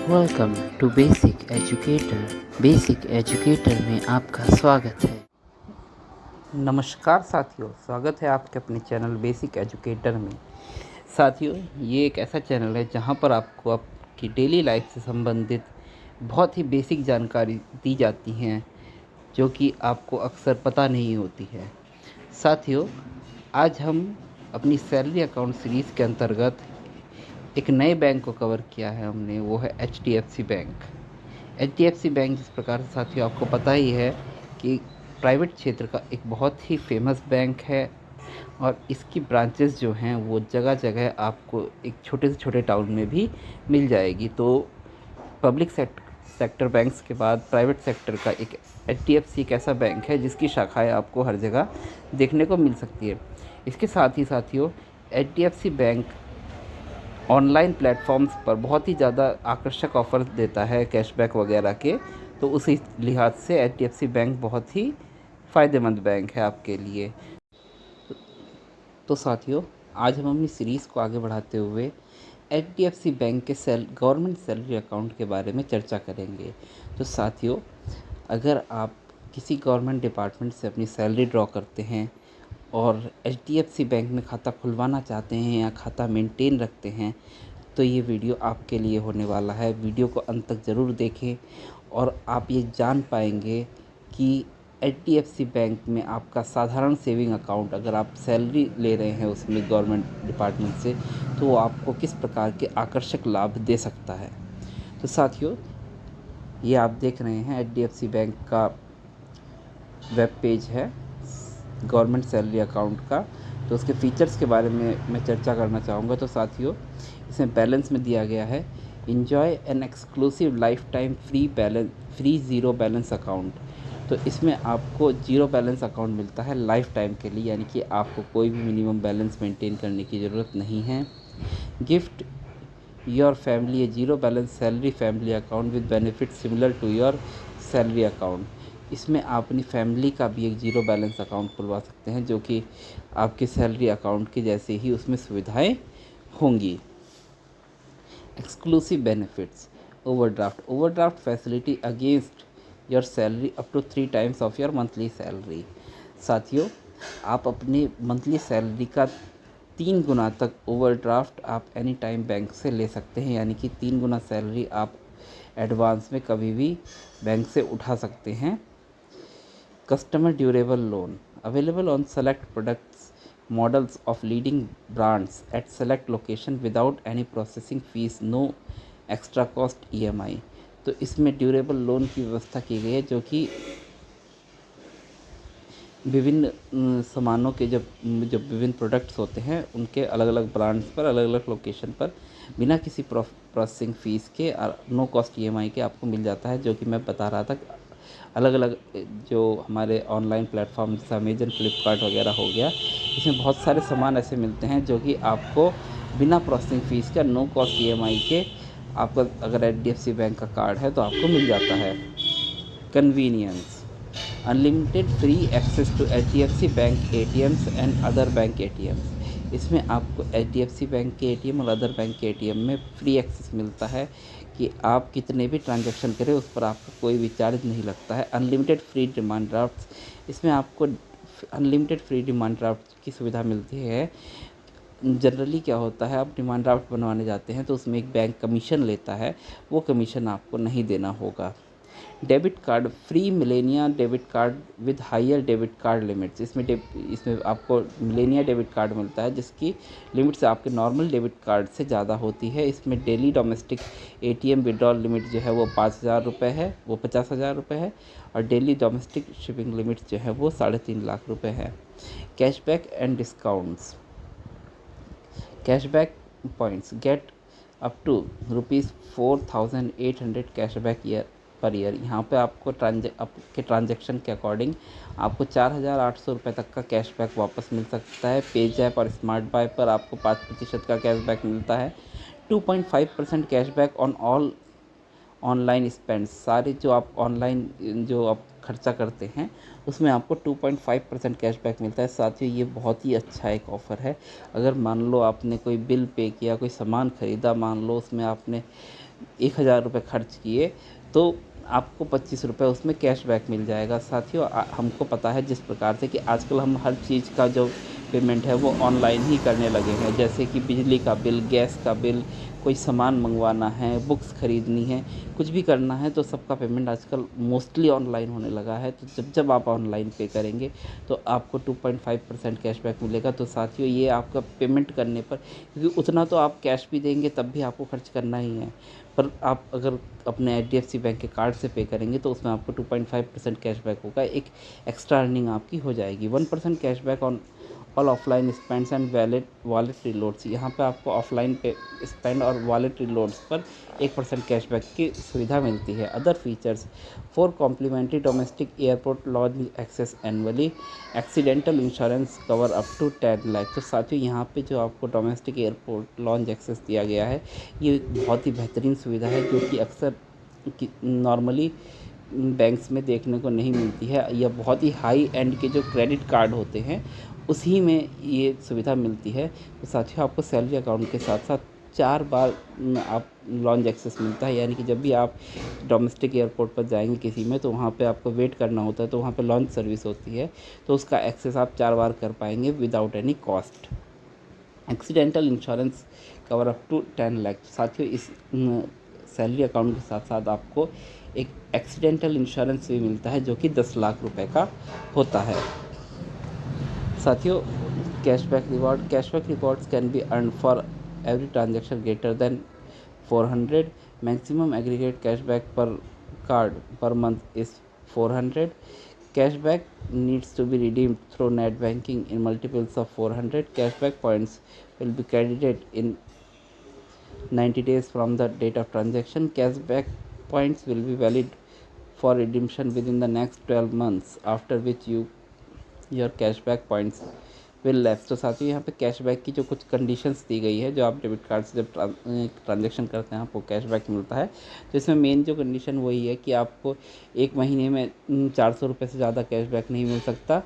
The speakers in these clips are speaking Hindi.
Welcome to basic educator. Basic educator में आपका स्वागत है। नमस्कार साथियों, स्वागत है आपके अपने चैनल बेसिक एजुकेटर में। साथियों, ये एक ऐसा चैनल है जहां पर आपको आपकी डेली लाइफ से संबंधित बहुत ही बेसिक जानकारी दी जाती हैं जो कि आपको अक्सर पता नहीं होती है। साथियों, आज हम अपनी सैलरी अकाउंट सीरीज़ के अंतर्गत एक नए बैंक को कवर किया है हमने, वो है HDFC बैंक। HDFC बैंक जिस प्रकार से साथियों आपको पता ही है कि प्राइवेट क्षेत्र का एक बहुत ही फेमस बैंक है और इसकी ब्रांचेस जो हैं वो जगह जगह आपको एक छोटे से छोटे टाउन में भी मिल जाएगी। तो पब्लिक सेक्टर बैंक्स के बाद प्राइवेट सेक्टर का एक HDFC एक ऐसा बैंक है जिसकी शाखाएं आपको हर जगह देखने को मिल सकती है। इसके साथ ही साथियों HDFC बैंक ऑनलाइन प्लेटफॉर्म्स पर बहुत ही ज़्यादा आकर्षक ऑफ़र देता है कैशबैक वगैरह के। तो उसी लिहाज से HDFC बैंक बहुत ही फ़ायदेमंद बैंक है आपके लिए। तो साथियों, आज हम अपनी सीरीज़ को आगे बढ़ाते हुए HDFC बैंक के गवर्नमेंट सैलरी अकाउंट के बारे में चर्चा करेंगे। तो साथियों, अगर आप किसी गवर्नमेंट डिपार्टमेंट से अपनी सैलरी ड्रॉ करते हैं और HDFC बैंक में खाता खुलवाना चाहते हैं या खाता मेंटेन रखते हैं तो ये वीडियो आपके लिए होने वाला है। वीडियो को अंत तक ज़रूर देखें और आप ये जान पाएंगे कि HDFC बैंक में आपका साधारण सेविंग अकाउंट अगर आप सैलरी ले रहे हैं उसमें गवर्नमेंट डिपार्टमेंट से तो वो आपको किस प्रकार के आकर्षक लाभ दे सकता है। तो साथियों, ये आप देख रहे हैं HDFC बैंक का वेब पेज है गवर्नमेंट सैलरी अकाउंट का। तो उसके फ़ीचर्स के बारे में मैं चर्चा करना चाहूँगा। तो साथियों, इसमें बैलेंस में दिया गया है enjoy an exclusive life time free zero balance account. तो इसमें आपको ज़ीरो बैलेंस अकाउंट मिलता है लाइफ टाइम के लिए, यानी कि आपको कोई भी मिनिमम बैलेंस मेंटेन करने की ज़रूरत नहीं है। Gift your family a zero balance salary family account with benefit similar to your salary account. इसमें आप अपनी फैमिली का भी एक ज़ीरो बैलेंस अकाउंट खुलवा सकते हैं जो कि आपके सैलरी अकाउंट के जैसे ही उसमें सुविधाएं होंगी। Exclusive benefits overdraft facility against your salary up to 3 times of your monthly salary. साथियों, आप अपनी मंथली सैलरी का 3 गुना तक ओवरड्राफ्ट आप एनी टाइम बैंक से ले सकते हैं, यानी कि 3 गुना सैलरी आप एडवांस में कभी भी बैंक से उठा सकते हैं। Customer durable loan available on select products models of leading brands at select location without any processing fees, no extra cost EMI। तो इसमें ड्यूरेबल लोन की व्यवस्था की गई है जो कि विभिन्न सामानों के जब विभिन्न प्रोडक्ट्स होते हैं उनके अलग अलग ब्रांड्स पर अलग अलग लोकेशन पर बिना किसी प्रोसेसिंग फ़ीस के नो कॉस्ट EMI के आपको मिल जाता है। जो कि मैं बता रहा था, अलग अलग जो हमारे ऑनलाइन प्लेटफॉर्म जैसे अमेजन, फ्लिपकार्ट वगैरह हो गया, इसमें बहुत सारे सामान ऐसे मिलते हैं जो कि आपको बिना प्रोसेसिंग फ़ीस का नो कॉस्ट EMI के आपका अगर HDFC बैंक का कार्ड है तो आपको मिल जाता है। Convenience unlimited free access to HDFC bank ATMs and other bank ATMs। इसमें आपको HDFC बैंक के ATM और अदर बैंक के ATM में फ्री एक्सेस मिलता है कि आप कितने भी ट्रांजैक्शन करें उस पर आपको कोई भी चार्ज नहीं लगता है। अनलिमिटेड फ्री डिमांड ड्राफ्ट्स, इसमें आपको अनलिमिटेड फ्री डिमांड ड्राफ्ट की सुविधा मिलती है। जनरली क्या होता है, आप डिमांड ड्राफ्ट बनवाने जाते हैं तो उसमें एक बैंक कमीशन लेता है, वो कमीशन आपको नहीं देना होगा। Debit card free Millennia debit card with higher debit card limits. इसमें आपको मिलेनिया डेबिट कार्ड मिलता है जिसकी लिमिट्स आपके नॉर्मल डेबिट कार्ड से ज़्यादा होती है। इसमें daily domestic ATM withdrawal limit जो है वो 5,000 रुपये है, वो 50,000 रुपये है, और डेली डोमेस्टिक शिपिंग लिमिट जो है वो 3.5 लाख रुपये है। Cashback and discounts cashback points get up to ₹4,800 cashback per year. यहाँ पे आपको आपके ट्रांजैक्शन के अकॉर्डिंग आपको 4,800 रुपये तक का कैशबैक वापस मिल सकता है। पेज़ैप और स्मार्ट बाय पर आपको 5% का कैशबैक मिलता है। 2.5% cashback on all online spends, सारे जो आप ऑनलाइन जो आप खर्चा करते हैं उसमें आपको 2.5% कैशबैक मिलता है। साथ ही ये बहुत ही अच्छा एक ऑफ़र है। अगर मान लो आपने कोई बिल पे किया, कोई सामान ख़रीदा, मान लो उसमें आपने 1000 रुपये खर्च किए तो आपको 25 रुपये उसमें कैशबैक मिल जाएगा। साथियों हमको पता है जिस प्रकार से कि आजकल हम हर चीज़ का जो पेमेंट है वो ऑनलाइन ही करने लगे हैं, जैसे कि बिजली का बिल, गैस का बिल, कोई सामान मंगवाना है, बुक्स ख़रीदनी है, कुछ भी करना है तो सबका पेमेंट आजकल मोस्टली ऑनलाइन होने लगा है। तो जब जब आप ऑनलाइन पे करेंगे तो आपको 2.5% कैशबैक मिलेगा। तो साथियों ये आपका पेमेंट करने पर, क्योंकि उतना तो आप कैश भी देंगे तब भी आपको खर्च करना ही है, पर आप अगर अपने HDFC बैंक के कार्ड से पे करेंगे तो उसमें आपको 2.5% कैशबैक होगा। एक एक्स्ट्रा अर्निंग आपकी हो जाएगी। 1% cashback on all offline spends and wallet reloads. यहाँ पे आपको ऑफलाइन पे स्पेंड और वॉलेट रिलोड्स पर 1% कैशबैक की सुविधा मिलती है। Other features: 4 complimentary domestic airport lounge access annually, accidental insurance cover up to 10 lakh. तो साथियों यहाँ पे जो आपको डोमेस्टिक एयरपोर्ट लॉन्ज एक्सेस दिया गया है ये बहुत ही बेहतरीन सुविधा है, जो कि अक्सर नॉर्मली बैंक्स में देखने को नहीं मिलती है। यह बहुत ही हाई एंड के जो क्रेडिट कार्ड होते हैं उसी में ये सुविधा मिलती है। तो साथियों आपको सैलरी अकाउंट के साथ साथ 4 बार आप लॉन्ज एक्सेस मिलता है, यानी कि जब भी आप डोमेस्टिक एयरपोर्ट पर जाएंगे किसी में तो वहाँ पे आपको वेट करना होता है, तो वहाँ पे लॉन्च सर्विस होती है, तो उसका एक्सेस आप 4 बार कर पाएंगे without any cost. Accidental insurance cover up to 10 lakh. साथियों इस सैलरी अकाउंट के साथ साथ आपको एक एक्सीडेंटल इंश्योरेंस भी मिलता है जो कि 10 लाख रुपए का होता है। साथियों cashback rewards can be earn for every transaction greater than 400। Maximum aggregate cashback per card per month is 400। Cashback needs to be redeemed through net banking in multiples of 400. Cashback points will be credited in 90 days from the date of transaction. Cashback points will be valid for redemption within the next 12 months, after which your cashback points will lapse। तो साथियों यहाँ पे कैशबैक की जो कुछ कंडीशंस दी गई है, जो आप डेबिट कार्ड से जब ट्रांजेक्शन करते हैं आपको कैशबैक मिलता है, तो इसमें मेन जो कंडीशन वही है कि आपको 1 महीने में 400 रुपये से ज़्यादा कैशबैक नहीं मिल सकता,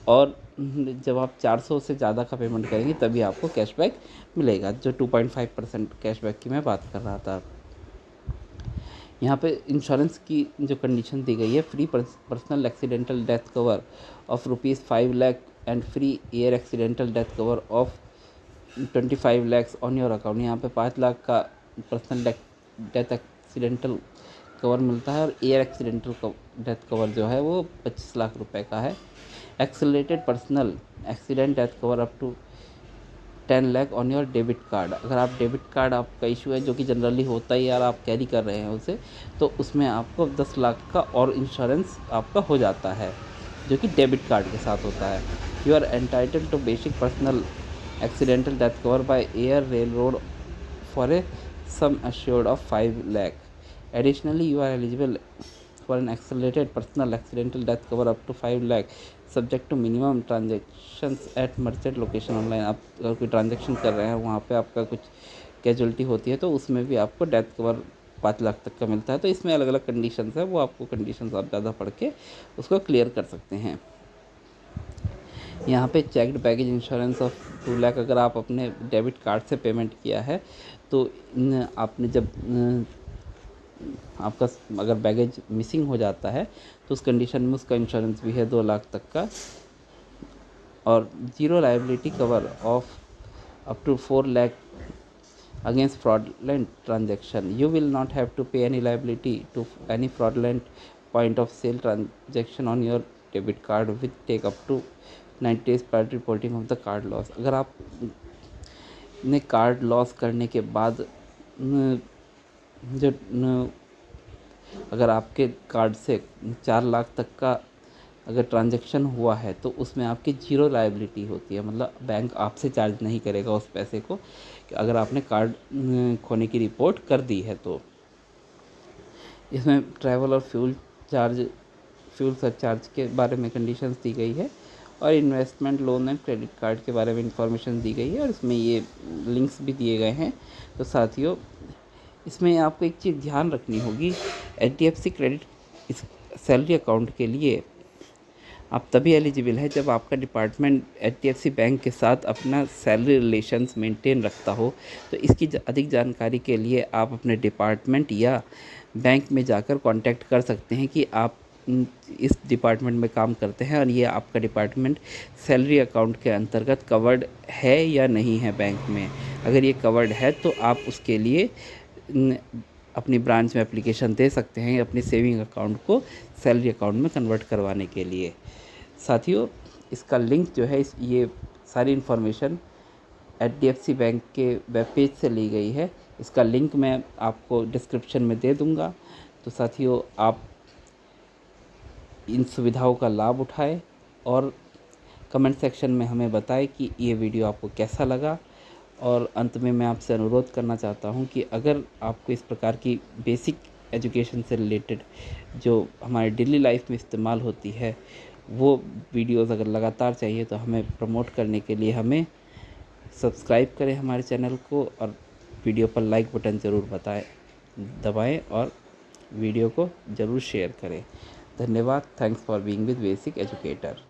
और जब आप 400 से ज़्यादा का पेमेंट करेंगे तभी आपको कैशबैक मिलेगा। जो 2.5% कैशबैक की मैं बात कर रहा था। यहाँ पे इंश्योरेंस की जो कंडीशन दी गई है: free personal accidental death cover of ₹5 lakh and free air accidental death cover of 25 lakhs on your account. यहाँ पे 5 लाख का पर्सनल डेथ एक्सीडेंटल कवर मिलता है और एयर एक्सीडेंटल डेथ कवर जो है वो 25 लाख रुपए का है। Accelerated personal accident death cover up to 10 lakh on your debit card. अगर आप डेबिट कार्ड आपका इशू है, जो कि जनरली होता ही यार, आप कैरी कर रहे हैं उसे, तो उसमें आपको 10 लाख का और इंश्योरेंस आपका हो जाता है, जो कि डेबिट कार्ड के साथ होता है। You are entitled to basic personal accidental death cover by air rail road for a sum assured of 5 lakh. Additionally, you are eligible for an accelerated personal accidental death cover up to 5 lakh subject to minimum transactions at merchant location online। आप अगर कोई ट्रांजेक्शन कर रहे हैं वहाँ पे आपका कुछ कैजुअलिटी होती है तो उसमें भी आपको डेथ कवर 5 लाख तक का मिलता है। तो इसमें अलग अलग कंडीशंस है, वो आपको कंडीशंस आप ज़्यादा पढ़ के उसको क्लियर कर सकते हैं। यहाँ पे checked baggage insurance of 2 lakh. अगर आप अपने डेबिट कार्ड से पेमेंट किया है तो आपने जब आपका अगर बैगेज मिसिंग हो जाता है तो उस कंडीशन में उसका इंश्योरेंस भी है 2 लाख तक का। और zero liability cover of up to 4 lakh against fraudulent transaction. You will not have to pay any liability to any fraudulent point of sale transaction on your debit card, which take up to 90 days prior to reporting of the card loss। अगर आप ने कार्ड लॉस करने के बाद जो अगर आपके कार्ड से 4 लाख तक का अगर ट्रांजैक्शन हुआ है तो उसमें आपकी जीरो लायबिलिटी होती है, मतलब बैंक आपसे चार्ज नहीं करेगा उस पैसे को, कि अगर आपने कार्ड खोने की रिपोर्ट कर दी है तो। इसमें ट्रैवल और फ्यूल सरचार्ज के बारे में कंडीशंस दी गई है, और investment loan and credit card के बारे में इंफॉर्मेशन दी गई है, और इसमें ये लिंक्स भी दिए गए हैं। तो साथियों इसमें आपको एक चीज़ ध्यान रखनी होगी, HDFC क्रेडिट इस सैलरी अकाउंट के लिए आप तभी एलिजिबल है जब आपका डिपार्टमेंट HDFC बैंक के साथ अपना सैलरी रिलेशंस मेंटेन रखता हो। तो इसकी अधिक जानकारी के लिए आप अपने डिपार्टमेंट या बैंक में जाकर कांटेक्ट कर सकते हैं कि आप इस डिपार्टमेंट में काम करते हैं और ये आपका डिपार्टमेंट सैलरी अकाउंट के अंतर्गत कवर्ड है या नहीं है बैंक में। अगर ये कवर्ड है तो आप उसके लिए अपनी ब्रांच में एप्लीकेशन दे सकते हैं अपने सेविंग अकाउंट को सैलरी अकाउंट में कन्वर्ट करवाने के लिए। साथियों, इसका लिंक जो है ये सारी इन्फॉर्मेशन HDFC बैंक के वेब पेज से ली गई है। इसका लिंक मैं आपको डिस्क्रिप्शन में दे दूंगा। तो साथियों, आप इन सुविधाओं का लाभ उठाएं और कमेंट सेक्शन में हमें बताएं कि ये वीडियो आपको कैसा लगा। और अंत में मैं आपसे अनुरोध करना चाहता हूँ कि अगर आपको इस प्रकार की बेसिक एजुकेशन से रिलेटेड जो हमारे डेली लाइफ में इस्तेमाल होती है वो वीडियोस अगर लगातार चाहिए तो हमें प्रमोट करने के लिए हमें सब्सक्राइब करें हमारे चैनल को और वीडियो पर लाइक बटन ज़रूर दबाएं और वीडियो को ज़रूर शेयर करें। धन्यवाद। Thanks for being with basic educator.